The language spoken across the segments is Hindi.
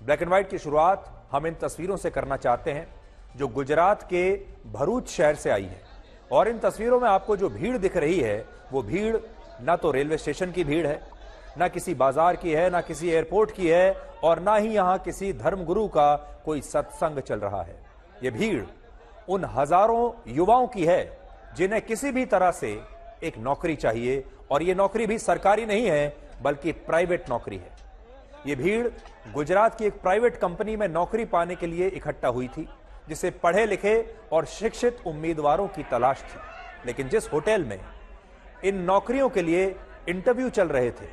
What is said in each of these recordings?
ब्लैक एंड व्हाइट की शुरुआत हम इन तस्वीरों से करना चाहते हैं जो गुजरात के भरूच शहर से आई है। और इन तस्वीरों में आपको जो भीड़ दिख रही है वो भीड़ ना तो रेलवे स्टेशन की भीड़ है, ना किसी बाजार की है, ना किसी एयरपोर्ट की है, और ना ही यहां किसी धर्मगुरु का कोई सत्संग चल रहा है। ये भीड़ उन हजारों युवाओं की है जिन्हें किसी भी तरह से एक नौकरी चाहिए, और ये नौकरी भी सरकारी नहीं है बल्कि प्राइवेट नौकरी है। ये भीड़ गुजरात की एक प्राइवेट कंपनी में नौकरी पाने के लिए इकट्ठा हुई थी, जिसे पढ़े लिखे और शिक्षित उम्मीदवारों की तलाश थी। लेकिन जिस होटल में इन नौकरियों के लिए इंटरव्यू चल रहे थे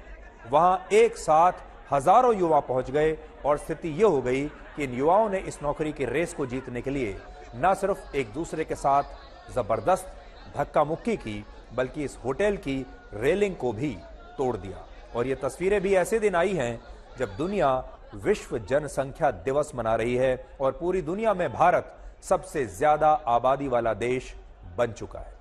वहां एक साथ हजारों युवा पहुंच गए, और स्थिति यह हो गई कि इन युवाओं ने इस नौकरी की रेस को जीतने के लिए न सिर्फ एक दूसरे के साथ जबरदस्त धक्का मुक्की की, बल्कि इस होटल की रेलिंग को भी तोड़ दिया। और ये तस्वीरें भी ऐसे दिन आई हैं जब दुनिया विश्व जनसंख्या दिवस मना रही है और पूरी दुनिया में भारत सबसे ज्यादा आबादी वाला देश बन चुका है।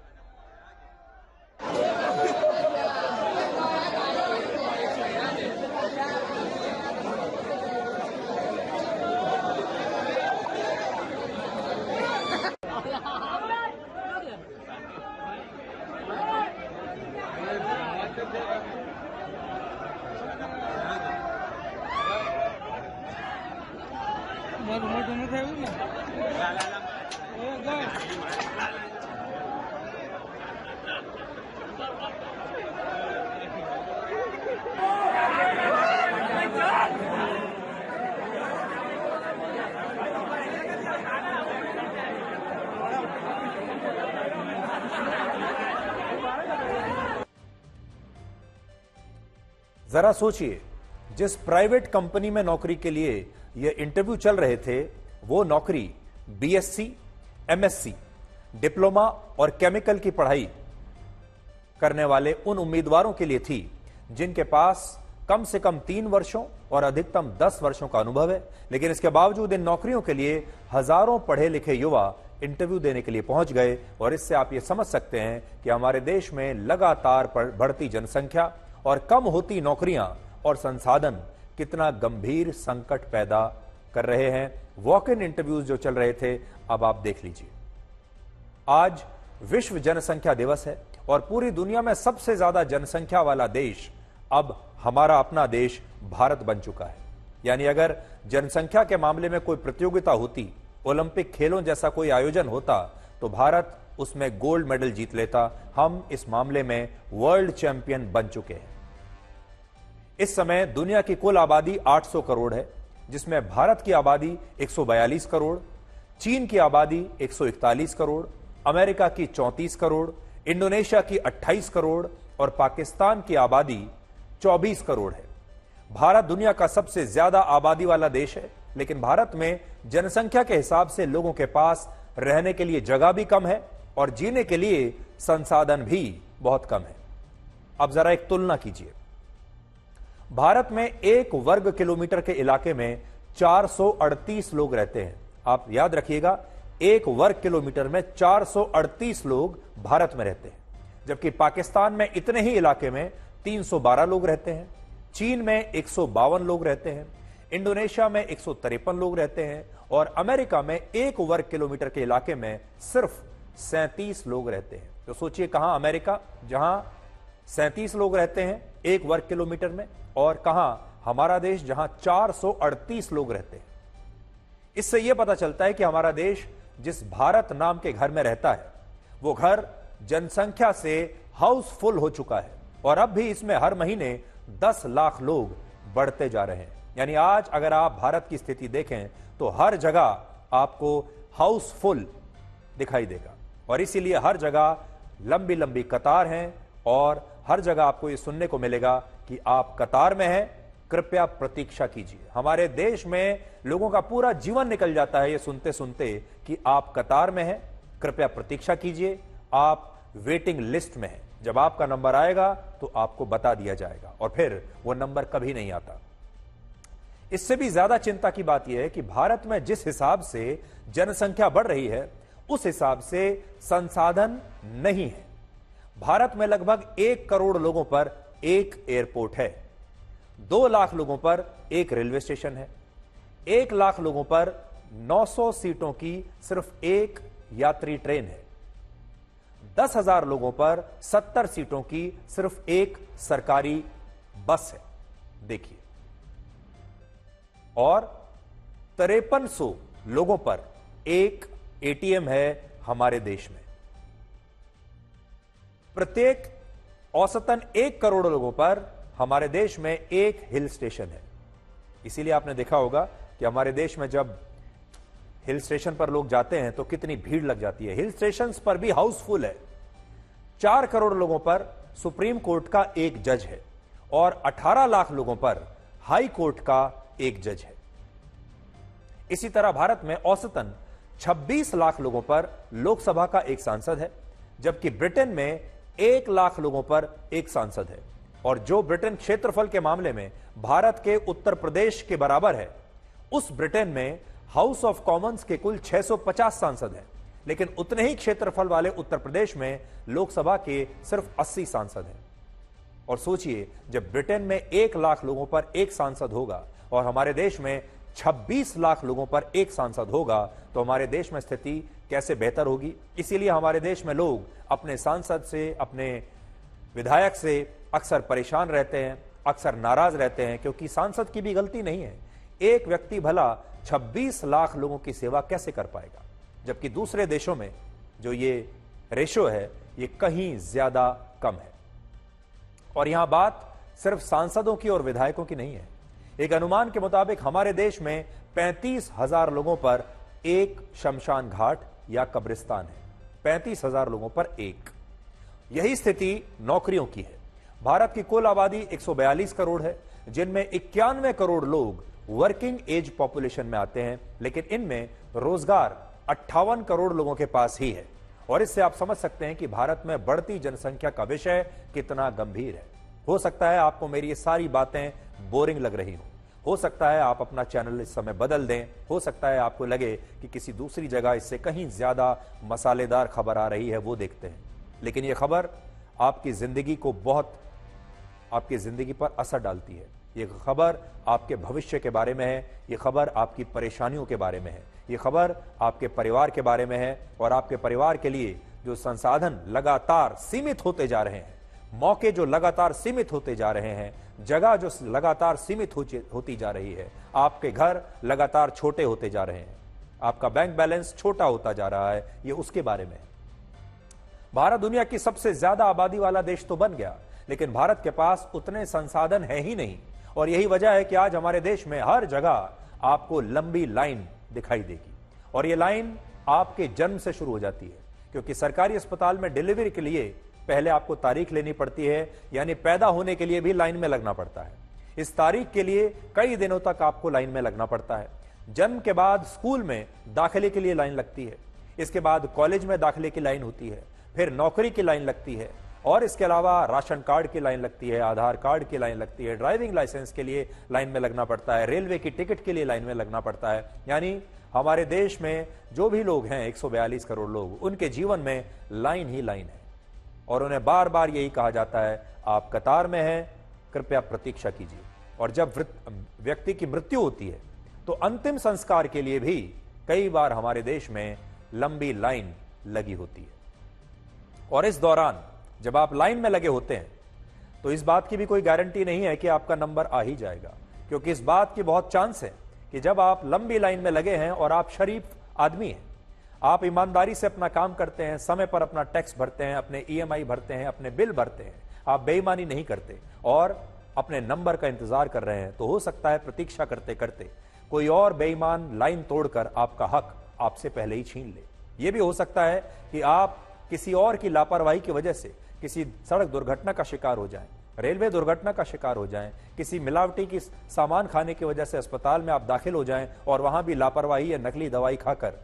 जरा सोचिए, जिस प्राइवेट कंपनी में नौकरी के लिए ये इंटरव्यू चल रहे थे वो नौकरी बीएससी, एमएससी, डिप्लोमा और केमिकल की पढ़ाई करने वाले उन उम्मीदवारों के लिए थी जिनके पास कम से कम 3 वर्षों और अधिकतम 10 वर्षों का अनुभव है। लेकिन इसके बावजूद इन नौकरियों के लिए हजारों पढ़े लिखे युवा इंटरव्यू देने के लिए पहुंच गए। और इससे आप ये समझ सकते हैं कि हमारे देश में लगातार बढ़ती जनसंख्या और कम होती नौकरियां और संसाधन कितना गंभीर संकट पैदा कर रहे हैं। वॉक इन इंटरव्यूज जो चल रहे थे, अब आप देख लीजिए। आज विश्व जनसंख्या दिवस है और पूरी दुनिया में सबसे ज्यादा जनसंख्या वाला देश अब हमारा अपना देश भारत बन चुका है। यानी अगर जनसंख्या के मामले में कोई प्रतियोगिता होती, ओलंपिक खेलों जैसा कोई आयोजन होता, तो भारत उसमें गोल्ड मेडल जीत लेता। हम इस मामले में वर्ल्ड चैंपियन बन चुके हैं। इस समय दुनिया की कुल आबादी 800 करोड़ है, जिसमें भारत की आबादी 142 करोड़, चीन की आबादी 141 करोड़, अमेरिका की 34 करोड़, इंडोनेशिया की 28 करोड़ और पाकिस्तान की आबादी 24 करोड़ है। भारत दुनिया का सबसे ज्यादा आबादी वाला देश है, लेकिन भारत में जनसंख्या के हिसाब से लोगों के पास रहने के लिए जगह भी कम है और जीने के लिए संसाधन भी बहुत कम है। अब जरा एक तुलना कीजिए। भारत में 1 वर्ग किलोमीटर के इलाके में 438 लोग रहते हैं। आप याद रखिएगा, 1 वर्ग किलोमीटर में 438 लोग भारत में रहते हैं, जबकि पाकिस्तान में इतने ही इलाके में 312 लोग रहते हैं, चीन में 152 लोग रहते हैं, इंडोनेशिया में 153 लोग रहते हैं और अमेरिका में 1 वर्ग किलोमीटर के इलाके में सिर्फ 37 लोग रहते हैं। तो सोचिए, कहां अमेरिका जहां 37 लोग रहते हैं 1 वर्ग किलोमीटर में, और कहां हमारा देश जहां 438 लोग रहते हैं। इससे यह पता चलता है कि हमारा देश जिस भारत नाम के घर में रहता है वो घर जनसंख्या से हाउसफुल हो चुका है और अब भी इसमें हर महीने 10 लाख लोग बढ़ते जा रहे हैं। यानी आज अगर आप भारत की स्थिति देखें तो हर जगह आपको हाउसफुल दिखाई देगा और इसीलिए हर जगह लंबी लंबी कतार हैं और हर जगह आपको यह सुनने को मिलेगा कि आप कतार में हैं, कृपया प्रतीक्षा कीजिए। हमारे देश में लोगों का पूरा जीवन निकल जाता है ये सुनते सुनते कि आप कतार में हैं, कृपया प्रतीक्षा कीजिए, आप वेटिंग लिस्ट में हैं। जब आपका नंबर आएगा तो आपको बता दिया जाएगा और फिर वो नंबर कभी नहीं आता। इससे भी ज्यादा चिंता की बात यह है कि भारत में जिस हिसाब से जनसंख्या बढ़ रही है उस हिसाब से संसाधन नहीं है। भारत में लगभग 1 करोड़ लोगों पर एक एयरपोर्ट है, 2 लाख लोगों पर एक रेलवे स्टेशन है, 1 लाख लोगों पर 900 सीटों की सिर्फ एक यात्री ट्रेन है। 10,000 लोगों पर 70 सीटों की सिर्फ एक सरकारी बस है। देखिए, और 5300 लोगों पर एक एटीएम है हमारे देश में। प्रत्येक औसतन 1 करोड़ लोगों पर हमारे देश में एक हिल स्टेशन है। इसीलिए आपने देखा होगा कि हमारे देश में जब हिल स्टेशन पर लोग जाते हैं तो कितनी भीड़ लग जाती है। हिल स्टेशंस पर भी हाउसफुल है। 4 करोड़ लोगों पर सुप्रीम कोर्ट का एक जज है और 18 लाख लोगों पर हाई कोर्ट का एक जज है। इसी तरह भारत में औसतन 26 लाख लोगों पर लोकसभा का एक सांसद है, जबकि ब्रिटेन में 1 लाख लोगों पर एक सांसद है। और जो ब्रिटेन क्षेत्रफल के मामले में भारत के उत्तर प्रदेश के बराबर है, उस ब्रिटेन में हाउस ऑफ कॉमन्स के कुल 650 सांसद हैं, लेकिन उतने ही क्षेत्रफल वाले उत्तर प्रदेश में लोकसभा के सिर्फ 80 सांसद हैं। और सोचिए, जब ब्रिटेन में 1 लाख लोगों पर एक सांसद होगा और हमारे देश में 26 लाख लोगों पर एक सांसद होगा, तो हमारे देश में स्थिति कैसे बेहतर होगी। इसीलिए हमारे देश में लोग अपने सांसद से, अपने विधायक से अक्सर परेशान रहते हैं, अक्सर नाराज रहते हैं, क्योंकि सांसद की भी गलती नहीं है। एक व्यक्ति भला 26 लाख लोगों की सेवा कैसे कर पाएगा, जबकि दूसरे देशों में जो ये रेशो है ये कहीं ज्यादा कम है। और यहां बात सिर्फ सांसदों की और विधायकों की नहीं है। एक अनुमान के मुताबिक हमारे देश में 35,000 लोगों पर एक शमशान घाट या कब्रिस्तान है। 35,000 लोगों पर एक। यही स्थिति नौकरियों की है। भारत की कुल आबादी 142 करोड़ है, जिनमें 91 करोड़ लोग वर्किंग एज पॉपुलेशन में आते हैं, लेकिन इनमें रोजगार 58 करोड़ लोगों के पास ही है। और इससे आप समझ सकते हैं कि भारत में बढ़ती जनसंख्या का विषय कितना गंभीर है। हो सकता है आपको मेरी ये सारी बातें बोरिंग लग रही हो सकता है आप अपना चैनल इस समय बदल दें, हो सकता है आपको लगे कि किसी दूसरी जगह इससे कहीं ज्यादा मसालेदार खबर आ रही है, वो देखते हैं। लेकिन यह खबर आपकी जिंदगी को बहुत, आपकी जिंदगी पर असर डालती है। यह खबर आपके भविष्य के बारे में है, यह खबर आपकी परेशानियों के बारे में है, यह खबर आपके परिवार के बारे में है। और आपके परिवार के लिए जो संसाधन लगातार सीमित होते जा रहे हैं, मौके जो लगातार सीमित होते जा रहे हैं, जगह जो लगातार सीमित होती जा रही है, आपके घर लगातार छोटे होते जा रहे हैं, आपका बैंक बैलेंस छोटा होता जा रहा है, ये उसके बारे में है। भारत दुनिया की सबसे ज्यादा आबादी वाला देश तो बन गया, लेकिन भारत के पास उतने संसाधन है ही नहीं। और यही वजह है कि आज हमारे देश में हर जगह आपको लंबी लाइन दिखाई देगी। और ये लाइन आपके जन्म से शुरू हो जाती है, क्योंकि सरकारी अस्पताल में डिलीवरी के लिए पहले आपको तारीख लेनी पड़ती है, यानी पैदा होने के लिए भी लाइन में लगना पड़ता है। इस तारीख के लिए कई दिनों तक आपको लाइन में लगना पड़ता है। जन्म के बाद स्कूल में दाखिले के लिए लाइन लगती है, इसके बाद कॉलेज में दाखिले की लाइन होती है, फिर नौकरी की लाइन लगती है, और इसके अलावा राशन कार्ड की लाइन लगती है, आधार कार्ड की लाइन लगती है, ड्राइविंग लाइसेंस के लिए लाइन में लगना पड़ता है, रेलवे की टिकट के लिए लाइन में लगना पड़ता है। यानी हमारे देश में जो भी लोग हैं, 142 करोड़ लोग, उनके जीवन में लाइन ही लाइन है। और उन्हें बार बार यही कहा जाता है, आप कतार में हैं, कृपया प्रतीक्षा कीजिए। और जब व्यक्ति की मृत्यु होती है तो अंतिम संस्कार के लिए भी कई बार हमारे देश में लंबी लाइन लगी होती है। और इस दौरान जब आप लाइन में लगे होते हैं तो इस बात की भी कोई गारंटी नहीं है कि आपका नंबर आ ही जाएगा, क्योंकि इस बात की बहुत चांस है कि जब आप लंबी लाइन में लगे हैं और आप शरीफ आदमी हैं, आप ईमानदारी से अपना काम करते हैं, समय पर अपना टैक्स भरते हैं, अपने ईएमआई भरते हैं, अपने बिल भरते हैं, आप बेईमानी नहीं करते और अपने नंबर का इंतजार कर रहे हैं, तो हो सकता है प्रतीक्षा करते करते कोई और बेईमान लाइन तोड़कर आपका हक आपसे पहले ही छीन ले। यह भी हो सकता है कि आप किसी और की लापरवाही की वजह से किसी सड़क दुर्घटना का शिकार हो जाएं, रेलवे दुर्घटना का शिकार हो जाएं, किसी मिलावटी की सामान खाने की वजह से अस्पताल में आप दाखिल हो जाएं और वहां भी लापरवाही या नकली दवाई खाकर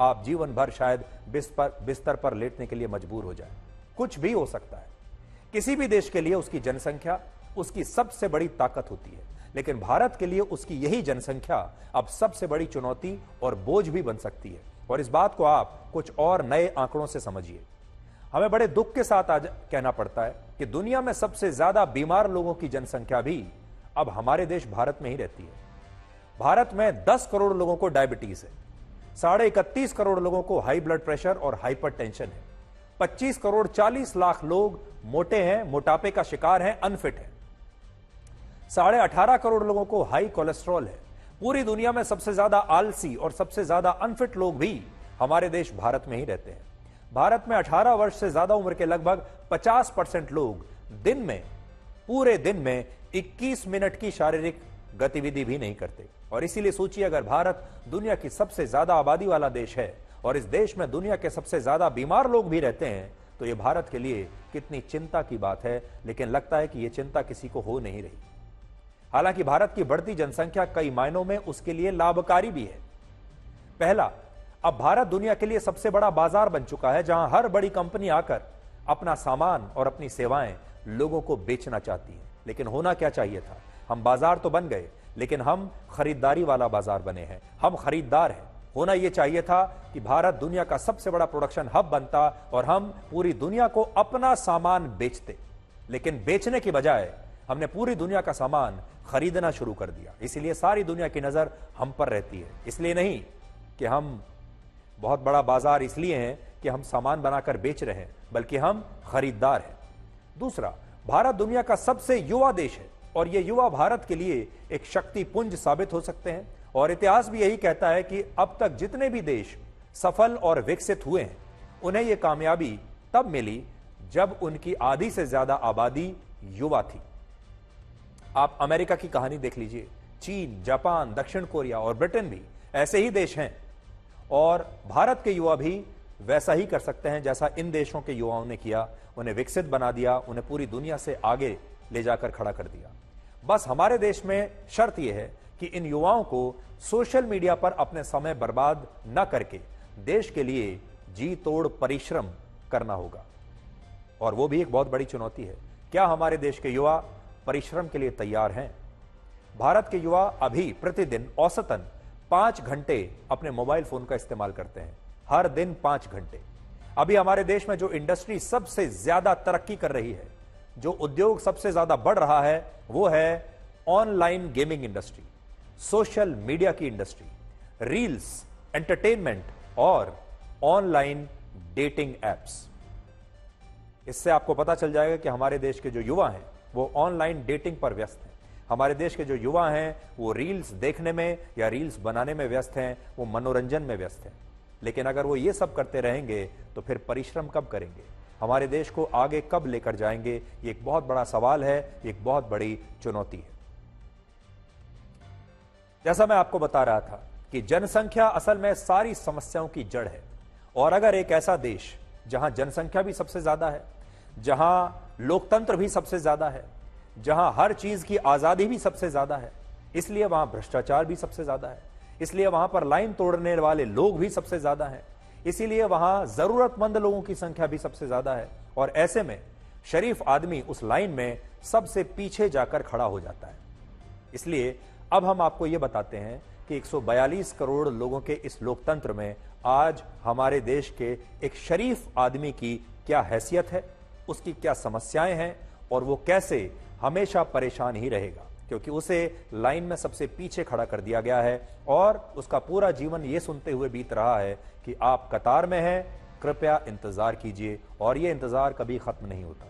आप जीवन भर शायद बिस्तर पर लेटने के लिए मजबूर हो जाएं। कुछ भी हो सकता है। किसी भी देश के लिए उसकी जनसंख्या उसकी सबसे बड़ी ताकत होती है, लेकिन भारत के लिए उसकी यही जनसंख्या अब सबसे बड़ी चुनौती और बोझ भी बन सकती है। और इस बात को आप कुछ और नए आंकड़ों से समझिए। हमें बड़े दुख के साथ आज कहना पड़ता है कि दुनिया में सबसे ज्यादा बीमार लोगों की जनसंख्या भी अब हमारे देश भारत में ही रहती है। भारत में 10 करोड़ लोगों को डायबिटीज है, 31.5 करोड़ लोगों को हाई ब्लड प्रेशर और हाइपरटेंशन है, 25 करोड़ 40 लाख लोग मोटे हैं, मोटापे का शिकार हैं, अनफिट हैं, 18.5 करोड़ लोगों को हाई कोलेस्ट्रॉल है। पूरी दुनिया में सबसे ज्यादा आलसी और सबसे ज्यादा अनफिट लोग भी हमारे देश भारत में ही रहते हैं। भारत में 18 वर्ष से ज्यादा उम्र के लगभग 50% लोग पूरे दिन में 21 मिनट की शारीरिक गतिविधि भी नहीं करते। और इसीलिए सोचिए, अगर भारत दुनिया की सबसे ज्यादा आबादी वाला देश है और इस देश में दुनिया के सबसे ज्यादा बीमार लोग भी रहते हैं, तो यह भारत के लिए कितनी चिंता की बात है। लेकिन लगता है कि यह चिंता किसी को हो नहीं रही। हालांकि भारत की बढ़ती जनसंख्या कई मायनों में उसके लिए लाभकारी भी है। पहला, अब भारत दुनिया के लिए सबसे बड़ा बाजार बन चुका है, जहां हर बड़ी कंपनी आकर अपना सामान और अपनी सेवाएं लोगों को बेचना चाहती है। लेकिन होना क्या चाहिए था? हम बाजार तो बन गए, लेकिन हम खरीदारी वाला बाजार बने हैं। हम खरीदार हैं। होना यह चाहिए था कि भारत दुनिया का सबसे बड़ा प्रोडक्शन हब बनता और हम पूरी दुनिया को अपना सामान बेचते। लेकिन बेचने की बजाय हमने पूरी दुनिया का सामान खरीदना शुरू कर दिया। इसलिए सारी दुनिया की नजर हम पर रहती है। इसलिए नहीं कि हम बहुत बड़ा बाजार इसलिए हैं कि हम सामान बनाकर बेच रहे हैं, बल्कि हम खरीदार हैं। दूसरा, भारत दुनिया का सबसे युवा देश है और ये युवा भारत के लिए एक शक्ति पुंज साबित हो सकते हैं। और इतिहास भी यही कहता है कि अब तक जितने भी देश सफल और विकसित हुए हैं, उन्हें यह कामयाबी तब मिली जब उनकी आधी से ज्यादा आबादी युवा थी। आप अमेरिका की कहानी देख लीजिए। चीन, जापान, दक्षिण कोरिया और ब्रिटेन भी ऐसे ही देश हैं। और भारत के युवा भी वैसा ही कर सकते हैं जैसा इन देशों के युवाओं ने किया। उन्हें विकसित बना दिया, उन्हें पूरी दुनिया से आगे ले जाकर खड़ा कर दिया। बस हमारे देश में शर्त यह है कि इन युवाओं को सोशल मीडिया पर अपने समय बर्बाद न करके देश के लिए जी तोड़ परिश्रम करना होगा। और वो भी एक बहुत बड़ी चुनौती है। क्या हमारे देश के युवा परिश्रम के लिए तैयार हैं? भारत के युवा अभी प्रतिदिन औसतन 5 घंटे अपने मोबाइल फोन का इस्तेमाल करते हैं। हर दिन 5 घंटे। अभी हमारे देश में जो इंडस्ट्री सबसे ज्यादा तरक्की कर रही है, जो उद्योग सबसे ज्यादा बढ़ रहा है, वो है online gaming industry, social media की इंडस्ट्री, रील्स, एंटरटेनमेंट और ऑनलाइन डेटिंग एप्स। इससे आपको पता चल जाएगा कि हमारे देश के जो युवा हैं वो ऑनलाइन डेटिंग पर व्यस्त हैं। हमारे देश के जो युवा हैं वो रील्स देखने में या रील्स बनाने में व्यस्त हैं, वो मनोरंजन में व्यस्त हैं। लेकिन अगर वो ये सब करते रहेंगे तो फिर परिश्रम कब करेंगे? हमारे देश को आगे कब लेकर जाएंगे? ये एक बहुत बड़ा सवाल है, एक बहुत बड़ी चुनौती है। जैसा मैं आपको बता रहा था कि जनसंख्या असल में सारी समस्याओं की जड़ है। और अगर एक ऐसा देश जहां जनसंख्या भी सबसे ज्यादा है, जहां लोकतंत्र भी सबसे ज्यादा है, जहां हर चीज की आजादी भी सबसे ज्यादा है, इसलिए वहां भ्रष्टाचार भी सबसे ज्यादा है, इसलिए वहां पर लाइन तोड़ने वाले लोग भी सबसे ज्यादा हैं, इसीलिए वहां जरूरतमंद लोगों की संख्या भी सबसे ज्यादा है। और ऐसे में शरीफ आदमी उस लाइन में सबसे पीछे जाकर खड़ा हो जाता है। इसलिए अब हम आपको यह बताते हैं कि 142 करोड़ लोगों के इस लोकतंत्र में आज हमारे देश के एक शरीफ आदमी की क्या हैसियत है, उसकी क्या समस्याएं हैं और वो कैसे हमेशा परेशान ही रहेगा, क्योंकि उसे लाइन में सबसे पीछे खड़ा कर दिया गया है और उसका पूरा जीवन ये सुनते हुए बीत रहा है कि आप कतार में हैं, कृपया इंतजार कीजिए। और ये इंतजार कभी खत्म नहीं होता।